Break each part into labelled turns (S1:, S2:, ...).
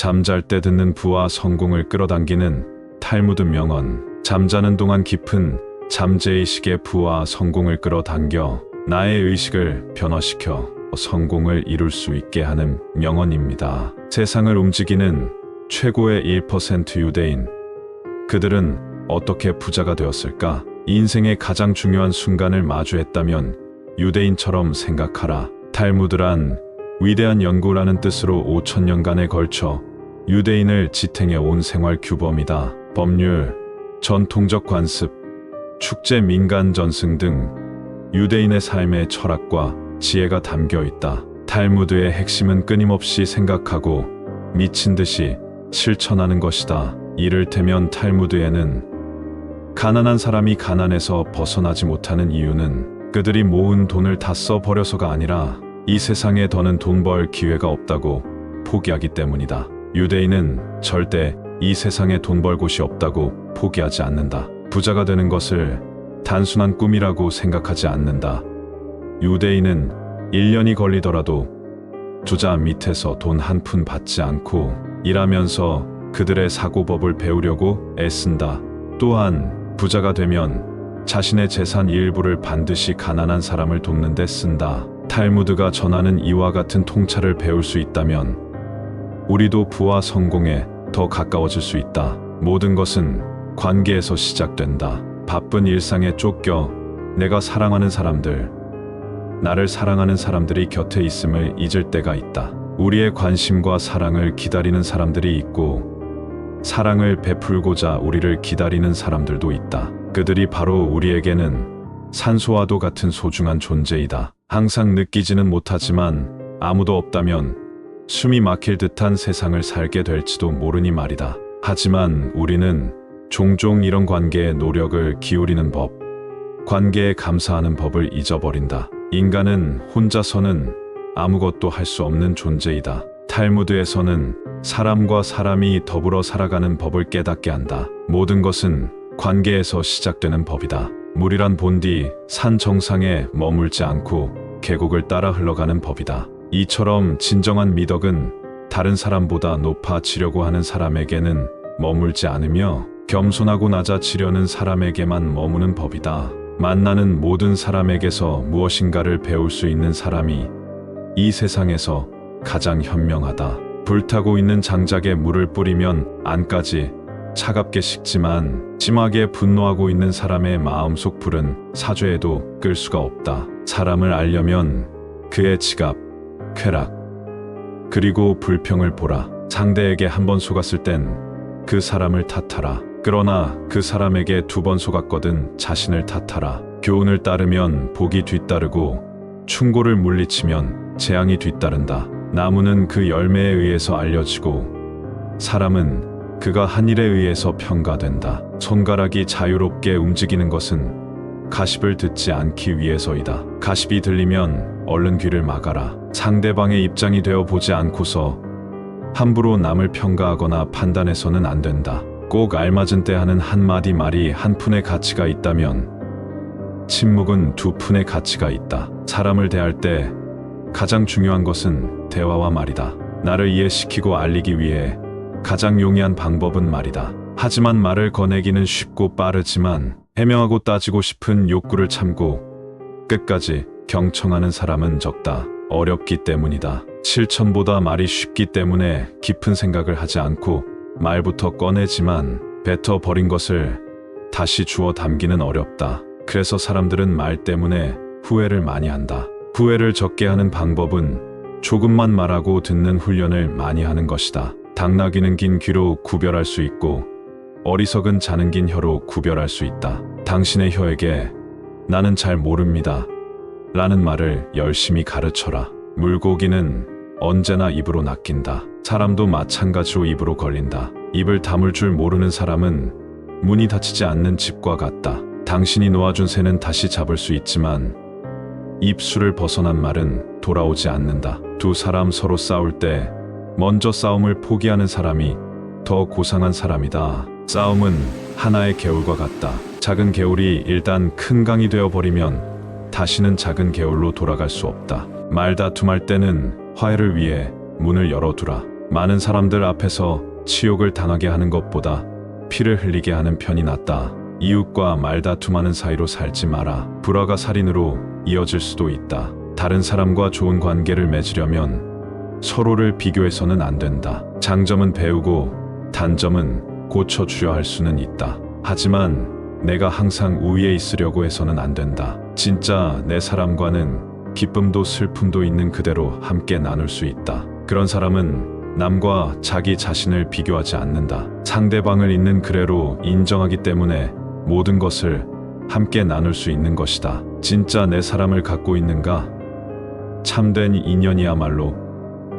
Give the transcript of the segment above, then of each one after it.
S1: 잠잘 때 듣는 부와 성공을 끌어당기는 탈무드 명언. 잠자는 동안 깊은 잠재의식의 부와 성공을 끌어당겨 나의 의식을 변화시켜 성공을 이룰 수 있게 하는 명언입니다. 세상을 움직이는 최고의 1% 유대인. 그들은 어떻게 부자가 되었을까? 인생의 가장 중요한 순간을 마주했다면 유대인처럼 생각하라. 탈무드란 위대한 연구라는 뜻으로 5000년간에 걸쳐 유대인을 지탱해 온 생활 규범이다. 법률, 전통적 관습, 축제, 민간 전승 등 유대인의 삶의 철학과 지혜가 담겨 있다. 탈무드의 핵심은 끊임없이 생각하고 미친 듯이 실천하는 것이다. 이를테면 탈무드에는 가난한 사람이 가난에서 벗어나지 못하는 이유는 그들이 모은 돈을 다 써버려서가 아니라 이 세상에 더는 돈 벌 기회가 없다고 포기하기 때문이다. 유대인은 절대 이 세상에 돈 벌 곳이 없다고 포기하지 않는다. 부자가 되는 것을 단순한 꿈이라고 생각하지 않는다. 유대인은 1년이 걸리더라도 주자 밑에서 돈 한 푼 받지 않고 일하면서 그들의 사고법을 배우려고 애쓴다. 또한 부자가 되면 자신의 재산 일부를 반드시 가난한 사람을 돕는 데 쓴다. 탈무드가 전하는 이와 같은 통찰을 배울 수 있다면 우리도 부와 성공에 더 가까워질 수 있다. 모든 것은 관계에서 시작된다. 바쁜 일상에 쫓겨 내가 사랑하는 사람들, 나를 사랑하는 사람들이 곁에 있음을 잊을 때가 있다. 우리의 관심과 사랑을 기다리는 사람들이 있고 사랑을 베풀고자 우리를 기다리는 사람들도 있다. 그들이 바로 우리에게는 산소와도 같은 소중한 존재이다. 항상 느끼지는 못하지만 아무도 없다면 숨이 막힐 듯한 세상을 살게 될지도 모르니 말이다. 하지만 우리는 종종 이런 관계에 노력을 기울이는 법, 관계에 감사하는 법을 잊어버린다. 인간은 혼자서는 아무것도 할 수 없는 존재이다. 탈무드에서는 사람과 사람이 더불어 살아가는 법을 깨닫게 한다. 모든 것은 관계에서 시작되는 법이다. 물이란 본디 산 정상에 머물지 않고 계곡을 따라 흘러가는 법이다. 이처럼 진정한 미덕은 다른 사람보다 높아지려고 하는 사람에게는 머물지 않으며 겸손하고 낮아지려는 사람에게만 머무는 법이다. 만나는 모든 사람에게서 무엇인가를 배울 수 있는 사람이 이 세상에서 가장 현명하다. 불타고 있는 장작에 물을 뿌리면 안까지 차갑게 식지만 심하게 분노하고 있는 사람의 마음속 불은 사죄해도 끌 수가 없다. 사람을 알려면 그의 지갑, 쾌락, 그리고 불평을 보라. 상대에게 한 번 속았을 땐 그 사람을 탓하라. 그러나 그 사람에게 2번 속았거든 자신을 탓하라. 교훈을 따르면 복이 뒤따르고 충고를 물리치면 재앙이 뒤따른다. 나무는 그 열매에 의해서 알려지고 사람은 그가 한 일에 의해서 평가된다. 손가락이 자유롭게 움직이는 것은 가십을 듣지 않기 위해서이다. 가십이 들리면 얼른 귀를 막아라. 상대방의 입장이 되어 보지 않고서 함부로 남을 평가하거나 판단해서는 안 된다. 꼭 알맞은 때 하는 한마디 말이 한 푼의 가치가 있다면 침묵은 2푼의 가치가 있다. 사람을 대할 때 가장 중요한 것은 대화와 말이다. 나를 이해시키고 알리기 위해 가장 용이한 방법은 말이다. 하지만 말을 꺼내기는 쉽고 빠르지만 해명하고 따지고 싶은 욕구를 참고 끝까지 경청하는 사람은 적다. 어렵기 때문이다. 실천보다 말이 쉽기 때문에 깊은 생각을 하지 않고 말부터 꺼내지만 뱉어 버린 것을 다시 주워 담기는 어렵다. 그래서 사람들은 말 때문에 후회를 많이 한다. 후회를 적게 하는 방법은 조금만 말하고 듣는 훈련을 많이 하는 것이다. 당나귀는 긴 귀로 구별할 수 있고 어리석은 자는 긴 혀로 구별할 수 있다. 당신의 혀에게 나는 잘 모릅니다 라는 말을 열심히 가르쳐라. 물고기는 언제나 입으로 낚인다. 사람도 마찬가지로 입으로 걸린다. 입을 다물 줄 모르는 사람은 문이 닫히지 않는 집과 같다. 당신이 놓아준 새는 다시 잡을 수 있지만 입술을 벗어난 말은 돌아오지 않는다. 2 사람 서로 싸울 때 먼저 싸움을 포기하는 사람이 더 고상한 사람이다. 싸움은 하나의 개울과 같다. 작은 개울이 일단 큰 강이 되어버리면 다시는 작은 개울로 돌아갈 수 없다. 말다툼할 때는 화해를 위해 문을 열어두라. 많은 사람들 앞에서 치욕을 당하게 하는 것보다 피를 흘리게 하는 편이 낫다. 이웃과 말다툼하는 사이로 살지 마라. 불화가 살인으로 이어질 수도 있다. 다른 사람과 좋은 관계를 맺으려면 서로를 비교해서는 안 된다. 장점은 배우고 단점은 고쳐주려 할 수는 있다. 하지만 내가 항상 우위에 있으려고 해서는 안 된다. 진짜 내 사람과는 기쁨도 슬픔도 있는 그대로 함께 나눌 수 있다. 그런 사람은 남과 자기 자신을 비교하지 않는다. 상대방을 있는 그대로 인정하기 때문에 모든 것을 함께 나눌 수 있는 것이다. 진짜 내 사람을 갖고 있는가? 참된 인연이야말로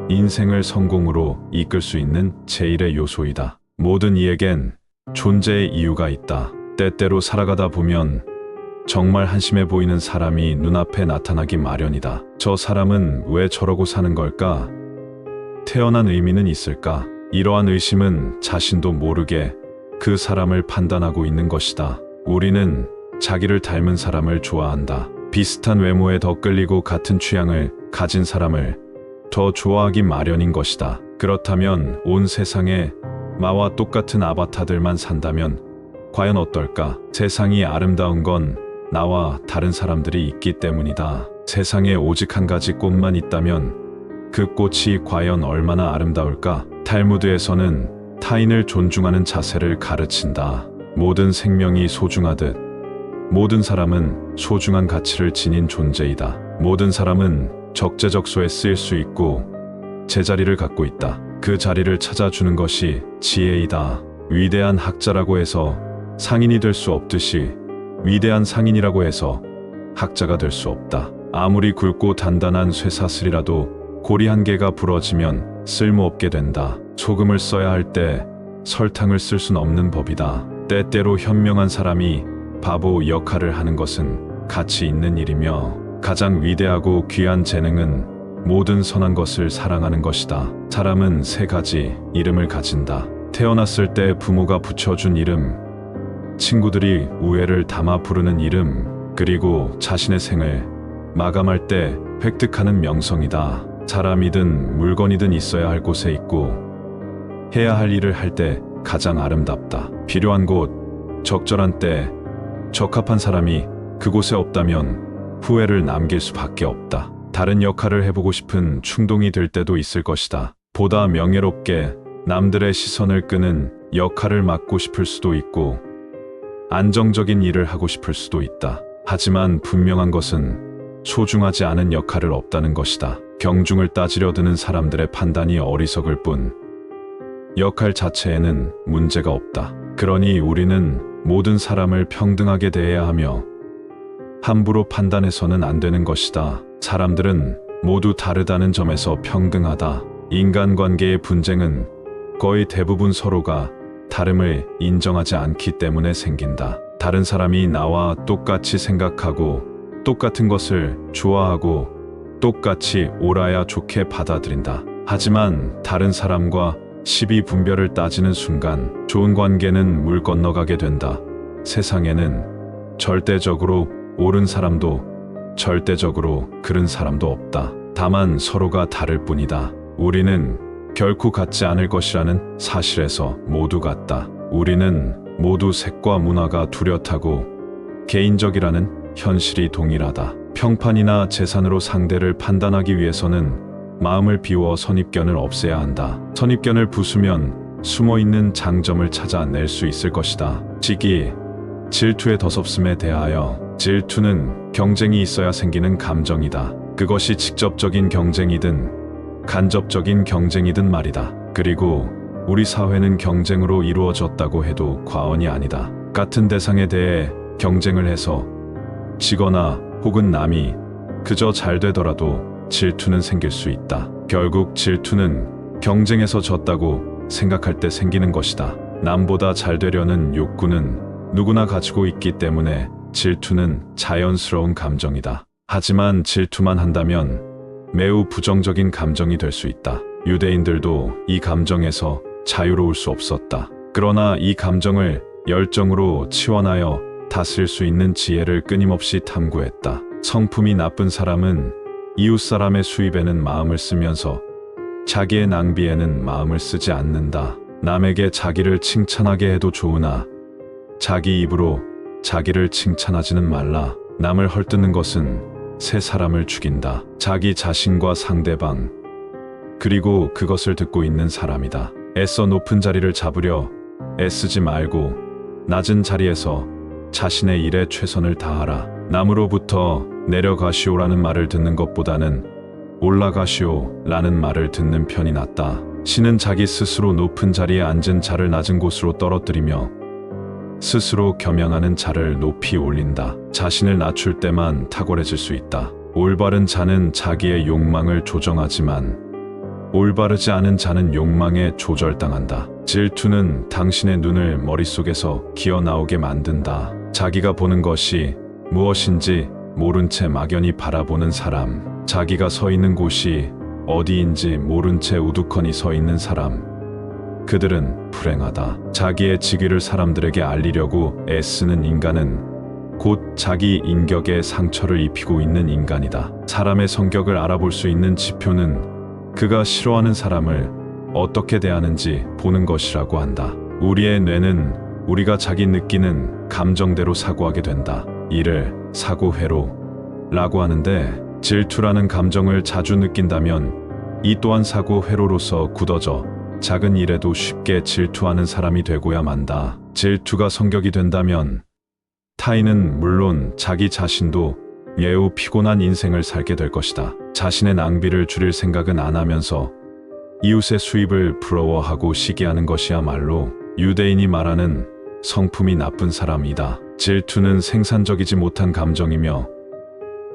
S1: 인생을 성공으로 이끌 수 있는 제1의 요소이다. 모든 이에겐 존재의 이유가 있다. 때때로 살아가다 보면 정말 한심해 보이는 사람이 눈앞에 나타나기 마련이다. 저 사람은 왜 저러고 사는 걸까? 태어난 의미는 있을까? 이러한 의심은 자신도 모르게 그 사람을 판단하고 있는 것이다. 우리는 자기를 닮은 사람을 좋아한다. 비슷한 외모에 더 끌리고 같은 취향을 가진 사람을 더 좋아하기 마련인 것이다. 그렇다면 온 세상에 나와 똑같은 아바타들만 산다면 과연 어떨까? 세상이 아름다운 건 나와 다른 사람들이 있기 때문이다. 세상에 오직 한 가지 꽃만 있다면 그 꽃이 과연 얼마나 아름다울까? 탈무드에서는 타인을 존중하는 자세를 가르친다. 모든 생명이 소중하듯 모든 사람은 소중한 가치를 지닌 존재이다. 모든 사람은 적재적소에 쓰일 수 있고 제자리를 갖고 있다. 그 자리를 찾아주는 것이 지혜이다. 위대한 학자라고 해서 상인이 될 수 없듯이 위대한 상인이라고 해서 학자가 될 수 없다. 아무리 굵고 단단한 쇠사슬이라도 고리 한 개가 부러지면 쓸모없게 된다. 소금을 써야 할 때 설탕을 쓸 순 없는 법이다. 때때로 현명한 사람이 바보 역할을 하는 것은 가치 있는 일이며 가장 위대하고 귀한 재능은 모든 선한 것을 사랑하는 것이다. 사람은 세 가지 이름을 가진다. 태어났을 때 부모가 붙여준 이름, 친구들이 우애를 담아 부르는 이름, 그리고 자신의 생을 마감할 때 획득하는 명성이다. 사람이든 물건이든 있어야 할 곳에 있고 해야 할 일을 할 때 가장 아름답다. 필요한 곳, 적절한 때, 적합한 사람이 그곳에 없다면 후회를 남길 수밖에 없다. 다른 역할을 해보고 싶은 충동이 들 때도 있을 것이다. 보다 명예롭게 남들의 시선을 끄는 역할을 맡고 싶을 수도 있고 안정적인 일을 하고 싶을 수도 있다. 하지만 분명한 것은 소중하지 않은 역할을 없다는 것이다. 경중을 따지려 드는 사람들의 판단이 어리석을 뿐 역할 자체에는 문제가 없다. 그러니 우리는 모든 사람을 평등하게 대해야 하며 함부로 판단해서는 안 되는 것이다. 사람들은 모두 다르다는 점에서 평등하다. 인간관계의 분쟁은 거의 대부분 서로가 다름을 인정하지 않기 때문에 생긴다. 다른 사람이 나와 똑같이 생각하고 똑같은 것을 좋아하고 똑같이 옳아야 좋게 받아들인다. 하지만 다른 사람과 시비 분별을 따지는 순간 좋은 관계는 물 건너가게 된다. 세상에는 절대적으로 옳은 사람도 절대적으로 그른 사람도 없다. 다만 서로가 다를 뿐이다. 우리는 결코 같지 않을 것이라는 사실에서 모두 같다. 우리는 모두 색과 문화가 뚜렷하고 개인적이라는 현실이 동일하다. 평판이나 재산으로 상대를 판단하기 위해서는 마음을 비워 선입견을 없애야 한다. 선입견을 부수면 숨어있는 장점을 찾아낼 수 있을 것이다. 시기, 질투의 더섭음에 대하여 질투는 경쟁이 있어야 생기는 감정이다. 그것이 직접적인 경쟁이든 간접적인 경쟁이든 말이다. 그리고 우리 사회는 경쟁으로 이루어졌다고 해도 과언이 아니다. 같은 대상에 대해 경쟁을 해서 지거나 혹은 남이 그저 잘 되더라도 질투는 생길 수 있다. 결국 질투는 경쟁에서 졌다고 생각할 때 생기는 것이다. 남보다 잘 되려는 욕구는 누구나 가지고 있기 때문에 질투는 자연스러운 감정이다. 하지만 질투만 한다면 매우 부정적인 감정이 될 수 있다. 유대인들도 이 감정에서 자유로울 수 없었다. 그러나 이 감정을 열정으로 치환하여 다스릴 수 있는 지혜를 끊임없이 탐구했다. 성품이 나쁜 사람은 이웃 사람의 수입에는 마음을 쓰면서 자기의 낭비에는 마음을 쓰지 않는다. 남에게 자기를 칭찬하게 해도 좋으나 자기 입으로 자기를 칭찬하지는 말라. 남을 헐뜯는 것은 새 사람을 죽인다. 자기 자신과 상대방, 그리고 그것을 듣고 있는 사람이다. 애써 높은 자리를 잡으려 애쓰지 말고 낮은 자리에서 자신의 일에 최선을 다하라. 남으로부터 내려가시오라는 말을 듣는 것보다는 올라가시오라는 말을 듣는 편이 낫다. 신은 자기 스스로 높은 자리에 앉은 자를 낮은 곳으로 떨어뜨리며 스스로 겸양하는 자를 높이 올린다. 자신을 낮출 때만 탁월해질 수 있다. 올바른 자는 자기의 욕망을 조정하지만 올바르지 않은 자는 욕망에 조절당한다. 질투는 당신의 눈을 머릿속에서 기어 나오게 만든다. 자기가 보는 것이 무엇인지 모른 채 막연히 바라보는 사람, 자기가 서 있는 곳이 어디인지 모른 채 우두커니 서 있는 사람, 그들은 불행하다. 자기의 직위를 사람들에게 알리려고 애쓰는 인간은 곧 자기 인격에 상처를 입히고 있는 인간이다. 사람의 성격을 알아볼 수 있는 지표는 그가 싫어하는 사람을 어떻게 대하는지 보는 것이라고 한다. 우리의 뇌는 우리가 자기 느끼는 감정대로 사고하게 된다. 이를 사고회로라고 하는데, 질투라는 감정을 자주 느낀다면 이 또한 사고회로로서 굳어져 작은 일에도 쉽게 질투하는 사람이 되고야 만다. 질투가 성격이 된다면 타인은 물론 자기 자신도 매우 피곤한 인생을 살게 될 것이다. 자신의 낭비를 줄일 생각은 안 하면서 이웃의 수입을 부러워하고 시기하는 것이야말로 유대인이 말하는 성품이 나쁜 사람이다. 질투는 생산적이지 못한 감정이며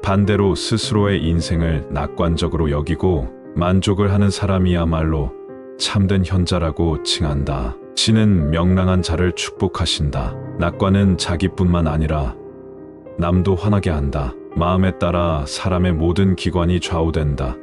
S1: 반대로 스스로의 인생을 낙관적으로 여기고 만족을 하는 사람이야말로 참된 현자라고 칭한다. 신은 명랑한 자를 축복하신다. 낙관은 자기뿐만 아니라 남도 화나게 한다. 마음에 따라 사람의 모든 기관이 좌우된다.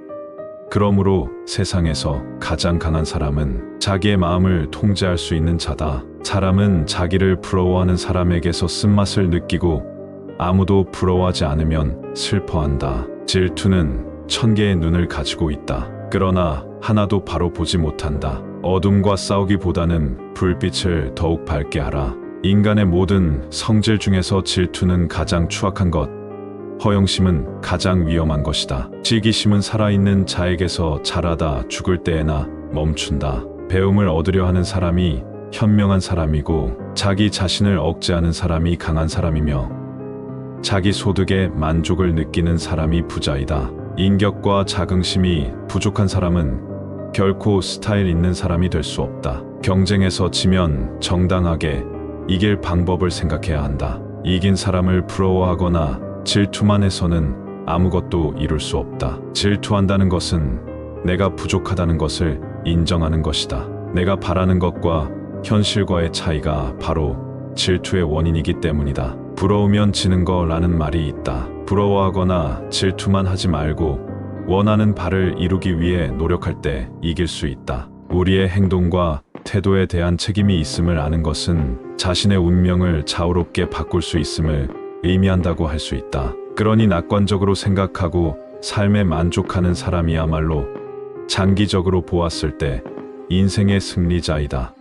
S1: 그러므로 세상에서 가장 강한 사람은 자기의 마음을 통제할 수 있는 자다. 사람은 자기를 부러워하는 사람에게서 쓴맛을 느끼고 아무도 부러워하지 않으면 슬퍼한다. 질투는 1000개의 눈을 가지고 있다. 그러나 하나도 바로 보지 못한다. 어둠과 싸우기보다는 불빛을 더욱 밝게 하라. 인간의 모든 성질 중에서 질투는 가장 추악한 것, 허영심은 가장 위험한 것이다. 시기심은 살아있는 자에게서 자라다 죽을 때에나 멈춘다. 배움을 얻으려 하는 사람이 현명한 사람이고 자기 자신을 억제하는 사람이 강한 사람이며 자기 소득에 만족을 느끼는 사람이 부자이다. 인격과 자긍심이 부족한 사람은 결코 스타일 있는 사람이 될 수 없다. 경쟁에서 지면 정당하게 이길 방법을 생각해야 한다. 이긴 사람을 부러워하거나 질투만 해서는 아무것도 이룰 수 없다. 질투한다는 것은 내가 부족하다는 것을 인정하는 것이다. 내가 바라는 것과 현실과의 차이가 바로 질투의 원인이기 때문이다. 부러우면 지는 거라는 말이 있다. 부러워하거나 질투만 하지 말고 원하는 바를 이루기 위해 노력할 때 이길 수 있다. 우리의 행동과 태도에 대한 책임이 있음을 아는 것은 자신의 운명을 자유롭게 바꿀 수 있음을 의미한다고 할 수 있다. 그러니 낙관적으로 생각하고 삶에 만족하는 사람이야말로 장기적으로 보았을 때 인생의 승리자이다.